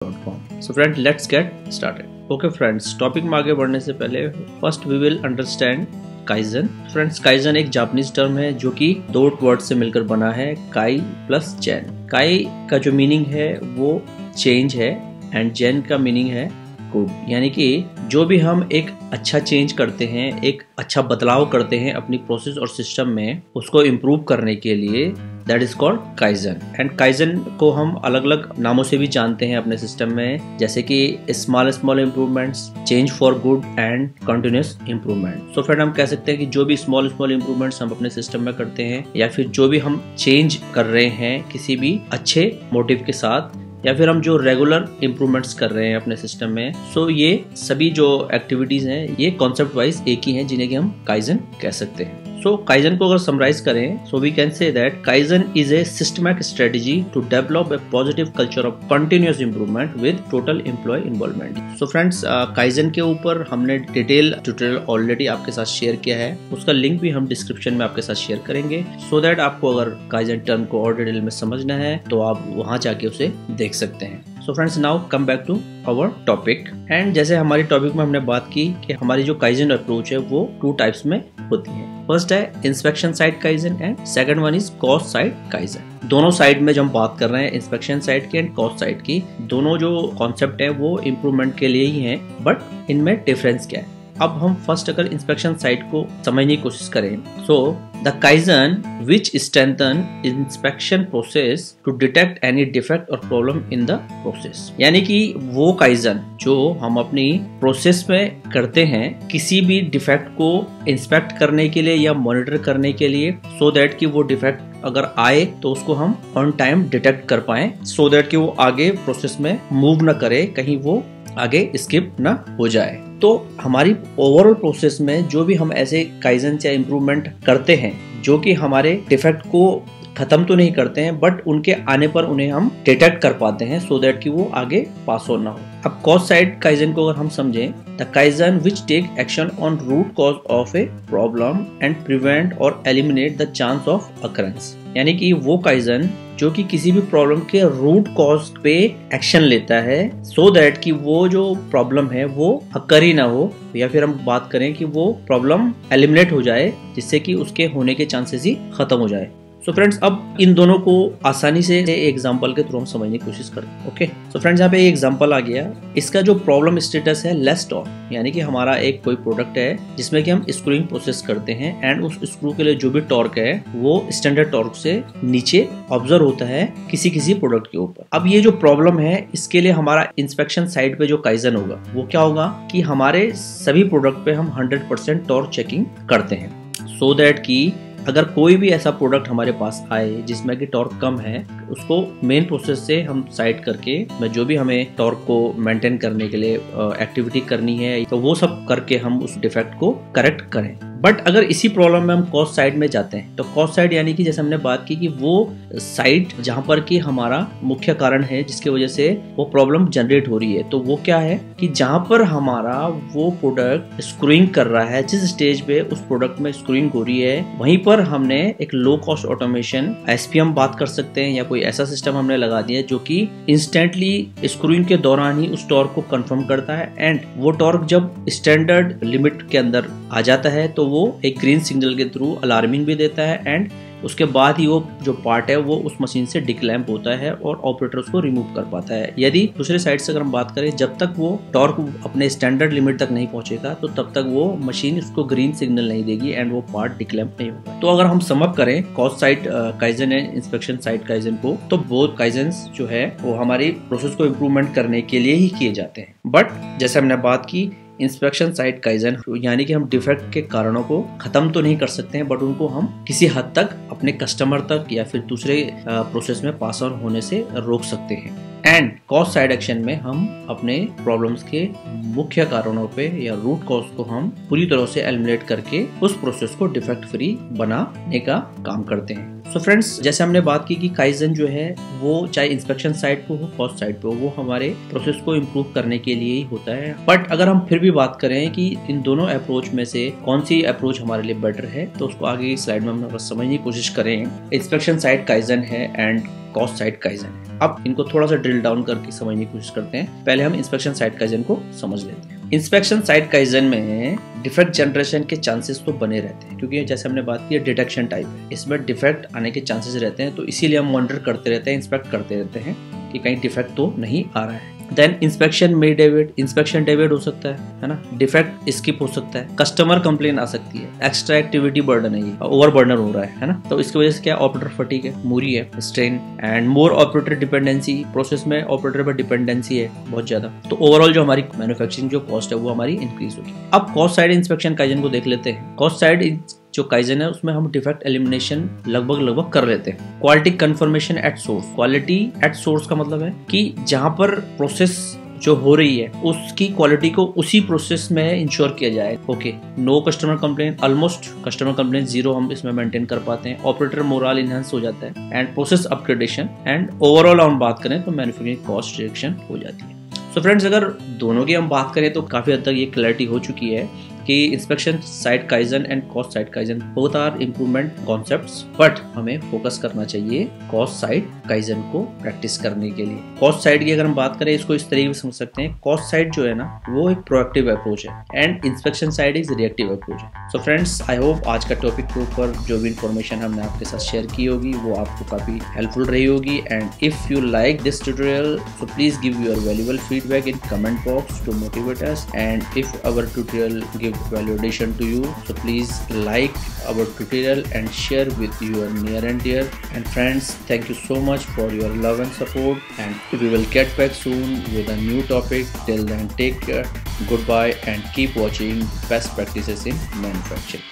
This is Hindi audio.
So friends, let's get started. Okay friends, topic में आगे बढ़ने से पहले first we will understand kaizen. Friends, kaizen एक जापानीज टर्म है जो कि दो वर्ड से मिलकर बना है, काई प्लस जेन. काई का जो मीनिंग है वो चेंज है एंड जेन का मीनिंग है गुड. यानी कि जो भी हम एक अच्छा चेंज करते हैं, एक अच्छा बदलाव करते हैं अपनी प्रोसेस और सिस्टम में, उसको इम्प्रूव करने के लिए that is called kaizen. And kaizen को हम अलग अलग नामों से भी जानते हैं अपने सिस्टम में, जैसे कि small small improvements, change for good and continuous improvement. So friend, हम कह सकते हैं कि जो भी स्मॉल स्मॉल इम्प्रूवमेंट्स हम अपने सिस्टम में करते हैं या फिर जो भी हम चेंज कर रहे हैं किसी भी अच्छे मोटिव के साथ, या फिर हम जो रेगुलर इम्प्रूवमेंट्स कर रहे हैं अपने सिस्टम में, सो ये सभी जो एक्टिविटीज हैं ये कॉन्सेप्ट वाइज एक ही हैं जिन्हें कि हम काइजन कह सकते हैं. सो काइजन को अगर समराइज करें, so we can say that kaizen is a systematic strategy to develop a positive culture of continuous improvement with total employee involvement. So friends, kaizen के ऊपर हमने डिटेल ट्यूटोरियल ऑलरेडी आपके साथ शेयर किया है, उसका लिंक भी हम डिस्क्रिप्शन में आपके साथ शेयर करेंगे, सो दैट आपको अगर काइजन टर्म को और डिटेल में समझना है तो आप वहां जाके उसे देख सकते हैं. So friends, now come back to our topic. And जैसे हमारी टॉपिक में हमने बात की कि हमारी जो काइजन अप्रोच है वो टू टाइप्स में होती है. फर्स्ट है inspection side kaizen and second one is cost side kaizen. दोनों साइड में जो हम बात कर रहे हैं, इंस्पेक्शन साइड की एंड कॉस्ट साइड की, दोनों जो कॉन्सेप्ट है वो इम्प्रूवमेंट के लिए ही है, बट इनमें डिफरेंस क्या है. अब हम फर्स्ट अगर इंस्पेक्शन साइड को समझने की कोशिश करें, so the kaizen which strengthen inspection process to detect any defect और प्रॉब्लम इन द प्रोसेस. यानी कि वो काइजन जो हम अपनी प्रोसेस में करते हैं किसी भी डिफेक्ट को इंस्पेक्ट करने के लिए या मॉनिटर करने के लिए, सो दैट कि वो डिफेक्ट अगर आए तो उसको हम ऑन टाइम डिटेक्ट कर पाए, सो दैट कि वो आगे प्रोसेस में मूव न करे, कहीं वो आगे स्किप न हो जाए. तो हमारी ओवरऑल प्रोसेस में जो भी हम ऐसे काइजन या इम्प्रूवमेंट करते हैं जो कि हमारे डिफेक्ट को खत्म तो नहीं करते हैं, बट उनके आने पर उन्हें हम डिटेक्ट कर पाते हैं, सो दैट कि वो आगे पास ऑन ना हो. अब कॉस्ट साइड काइजन को अगर हम समझें, the kaizen which take action on root cause of a problem and prevent और eliminate the chance of occurrence. यानी कि वो काइजन जो कि किसी भी प्रॉब्लम के रूट कॉज पे एक्शन लेता है, सो दैट कि वो जो प्रॉब्लम है वो अकर ही ना हो, या फिर हम बात करें कि वो प्रॉब्लम एलिमिनेट हो जाए, जिससे कि उसके होने के चांसेस ही खत्म हो जाए. सो फ्रेंड्स, अब इन दोनों को आसानी से एग्जांपल के थ्रू हम समझने की कोशिश करते हैं. ओके, सो फ्रेंड्स, यहाँ पे एग्जांपल आ गया. इसका जो प्रॉब्लम स्टेटस है लेस टॉर्क, यानी कि हमारा एक कोई प्रोडक्ट है जिसमें कि हम स्क्रूइंग प्रोसेस करते हैं एंड उस स्क्रू के लिए जो भी टॉर्क है वो स्टैंडर्ड टॉर्क से नीचे ऑब्जर्व होता है किसी किसी प्रोडक्ट के ऊपर. अब ये जो प्रॉब्लम है, इसके लिए हमारा इंस्पेक्शन साइड पे जो काइजन होगा वो क्या होगा कि हमारे सभी प्रोडक्ट पे हम 100% टॉर्क चेकिंग करते हैं, सो दैट कि अगर कोई भी ऐसा प्रोडक्ट हमारे पास आए जिसमें कि टॉर्क कम है, उसको मेन प्रोसेस से हम साइड करके जो भी हमें टॉर्क को मेंटेन करने के लिए एक्टिविटी करनी है, तो वो सब करके हम उस डिफेक्ट को करेक्ट करें. बट अगर इसी प्रॉब्लम में हम कॉस्ट साइड में जाते हैं, तो कॉस्ट साइड यानी कि जैसे हमने बात की कि वो साइड जहां पर कि हमारा मुख्य कारण है जिसकी वजह से वो प्रॉब्लम जनरेट हो रही है, तो वो क्या है कि जहां पर हमारा वो प्रोडक्ट स्क्रूइंग कर रहा है, जिस स्टेज पे उस प्रोडक्ट में स्क्रूइंग हो रही है, वहीं पर हमने एक लो कॉस्ट ऑटोमेशन SPM बात कर सकते हैं, या कोई ऐसा सिस्टम हमने लगा दिया जो कि इंस्टेंटली स्क्रूइंग के दौरान ही उस टॉर्क को कंफर्म करता है, एंड वो टॉर्क जब स्टैंडर्ड लिमिट के अंदर आ जाता है तो वो एक ग्रीन सिग्नल के थ्रू अलार्मिंग भी देता है, एंड उसके बाद ही वो जो पार्ट है वो उस मशीन से डिक्लैम्प होता है और ऑपरेटर उसको रिमूव कर पाता है. यदि दूसरे साइड से अगर हम बात करें, जब तक वो टॉर्क अपने स्टैंडर्ड लिमिट तक नहीं पहुंचेगा तो तब तक वो मशीन उसको ग्रीन सिग्नल नहीं देगी एंड वो पार्ट डिक्लैम्प नहीं होगा. तो अगर हम समअप करें cost side kaizen and inspection side kaizen को, तो बोथ काइजन्स जो है वो हमारी प्रोसेस को इम्प्रूवमेंट करने के लिए ही किए जाते हैं. बट जैसे हमने बात की, इंस्पेक्शन साइड काइजन यानी कि हम डिफेक्ट के कारणों को खत्म तो नहीं कर सकते हैं, बट उनको हम किसी हद तक अपने कस्टमर तक या फिर दूसरे प्रोसेस में पास ऑन होने से रोक सकते हैं. एंड कॉस्ट साइड एक्शन में हम अपने प्रॉब्लम्स के मुख्य कारणों पे या रूट कॉज को हम पूरी तरह से एलिमिनेट करके उस प्रोसेस को डिफेक्ट फ्री बनाने का काम करते हैं. सो फ्रेंड्स, जैसे हमने बात की कि काइजन जो है वो चाहे इंस्पेक्शन साइड पे हो, कॉस्ट साइड पे हो, वो हमारे प्रोसेस को इम्प्रूव करने के लिए ही होता है. बट अगर हम फिर भी बात करें कि इन दोनों अप्रोच में से कौन सी अप्रोच हमारे लिए बेटर है, तो उसको आगे स्लाइड में हम समझने की कोशिश करें. इंस्पेक्शन साइड काइजन है एंड कॉस्ट साइड काइजन है। अब इनको थोड़ा सा ड्रिल डाउन करके समझने की कोशिश करते हैं। पहले हम इंस्पेक्शन साइड काइजन को समझ लेते हैं। इंस्पेक्शन साइड काइजन में डिफेक्ट जनरेशन के चांसेस तो बने रहते हैं, क्योंकि जैसे हमने बात की डिटेक्शन टाइप है, इसमें डिफेक्ट आने के चांसेस रहते हैं, तो इसीलिए हम मॉनिटर करते रहते हैं, इंस्पेक्ट करते रहते हैं कि कहीं डिफेक्ट तो नहीं आ रहा है। देन इंस्पेक्शन में डेविड, इंस्पेक्शन डेविड हो सकता है ना, डिफेक्ट स्किप हो सकता है, कस्टमर कंप्लेन आ सकती है, एक्स्ट्रा एक्टिविटी बर्डन है, ये ओवर बर्डन हो रहा है ना, तो इसकी वजह से क्या ऑपरेटर फटीग है, मूरी है, strain and more operator dependency, process में ऑपरेटर पर डिपेंडेंसी है बहुत ज्यादा, तो ओवरऑल जो हमारी मैन्युफैक्चरिंग जो कॉस्ट है वो हमारी इंक्रीज होगी। अब कॉस्ट साइड इंस्पेक्शन काइजन को देख लेते हैं। कॉस्ट साइड जो काइजन है उसमें हम डिफेक्ट एलिमिनेशन लगभग कर लेते हैं। Quality confirmation at source, quality at source का मतलब है कि जहां पर प्रोसेस जो हो रही है उसकी क्वालिटी को उसी प्रोसेस में इंश्योर किया जाए। Okay, no customer complain, almost customer complain zero हम इसमें मेंटेन कर पाते हैं, ऑपरेटर मोरल इनहेंस हो जाता है and process upgradation and overall हम बात करें तो मैन्युफैक्चरिंग कॉस्ट रिडक्शन हो जाती है। सो फ्रेंड्स, अगर दोनों की हम बात करें तो काफी हद तक ये क्लैरिटी हो चुकी है कि inspection side kaizen and cost side kaizen both are improvement concepts, but हमें फोकस करना चाहिए कॉस्ट साइड काइजन को प्रैक्टिस करने के लिए। कॉस्ट साइड की अगर हम बात करें इसको इस तरीके से समझ सकते हैं, कॉस्ट साइड जो है ना वो एक प्रोएक्टिव अप्रोच है and inspection side is reactive approach है। सो फ्रेंड्स, आई होप आज का टॉपिक के ऊपर जो भी इन्फॉर्मेशन हमने आपके साथ शेयर की होगी वो आपको काफी हेल्पफुल रही होगी। And if you like this tutorial so please give your valuable feedback in comment box to motivate us, and if our tutorial give validation to you so please like our tutorial and share with your near and dear and friends. Thank you so much for your love and support, and we will get back soon with a new topic. Till then, take care, goodbye, and keep watching best practices in manufacturing.